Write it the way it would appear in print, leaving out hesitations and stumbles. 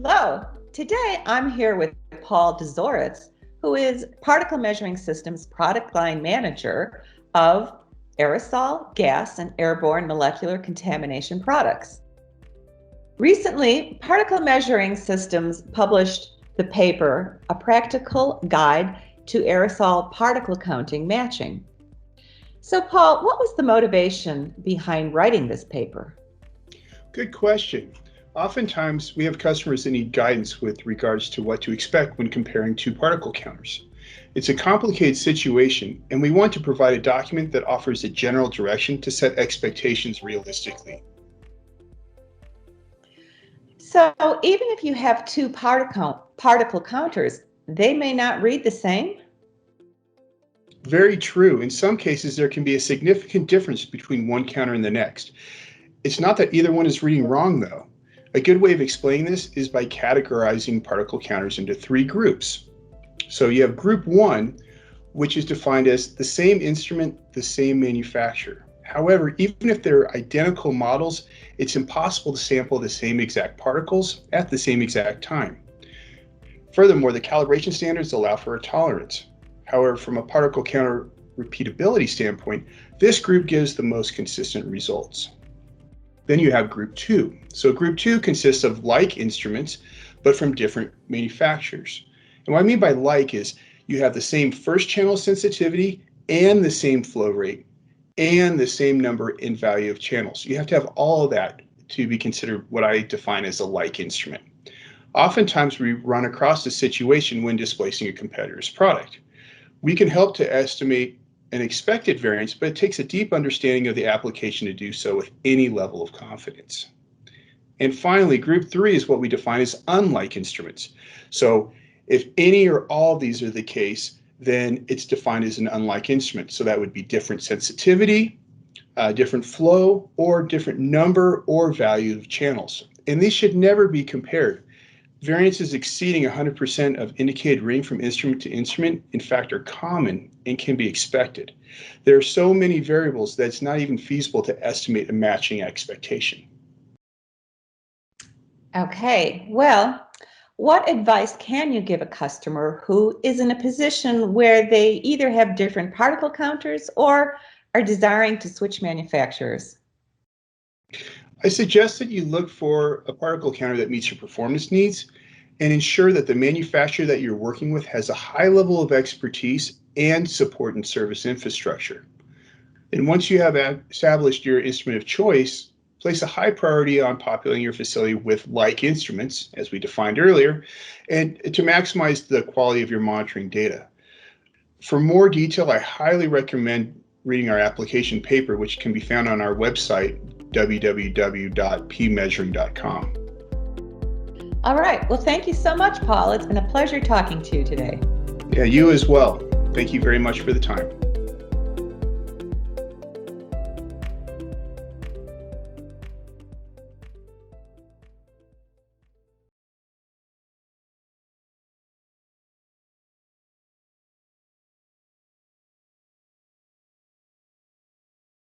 Hello. Today I'm here with Paul Dozoretz, who is Particle Measuring Systems Product Line Manager of aerosol, gas, and airborne molecular contamination products. Recently, Particle Measuring Systems published the paper, A Practical Guide to Aerosol Particle Counting Matching. So, Paul, what was the motivation behind writing this paper? Good question. Oftentimes, we have customers that need guidance with regards to what to expect when comparing two particle counters. It's a complicated situation, and we want to provide a document that offers a general direction to set expectations realistically. So, even if you have two particle counters, they may not read the same? Very true. In some cases, there can be a significant difference between one counter and the next. It's not that either one is reading wrong, though. A good way of explaining this is by categorizing particle counters into three groups. So you have group one, which is defined as the same instrument, the same manufacturer. However, even if they're identical models, it's impossible to sample the same exact particles at the same exact time. Furthermore, the calibration standards allow for a tolerance. However, from a particle counter repeatability standpoint, this group gives the most consistent results. Then you have group two. So group two consists of like instruments, but from different manufacturers. And what I mean by like is you have the same first channel sensitivity and the same flow rate and the same number and value of channels. You have to have all of that to be considered what I define as a like instrument. Oftentimes we run across a situation when displacing a competitor's product. We can help to estimate an expected variance, but it takes a deep understanding of the application to do so with any level of confidence. And finally, group three is what we define as unlike instruments. So if any or all of these are the case, then it's defined as an unlike instrument. So that would be different sensitivity, different flow, or different number or value of channels. And these should never be compared. Variances exceeding 100% of indicated reading from instrument to instrument, in fact, are common and can be expected. There are so many variables that it's not even feasible to estimate a matching expectation. Okay, well, what advice can you give a customer who is in a position where they either have different particle counters or are desiring to switch manufacturers? I suggest that you look for a particle counter that meets your performance needs and ensure that the manufacturer that you're working with has a high level of expertise and support and service infrastructure. And once you have established your instrument of choice, place a high priority on populating your facility with like instruments, as we defined earlier, and to maximize the quality of your monitoring data. For more detail, I highly recommend reading our application paper, which can be found on our website, www.pmeasuring.com. All right. Well, thank you so much, Paul. It's been a pleasure talking to you today. Yeah, you as well. Thank you very much for the time.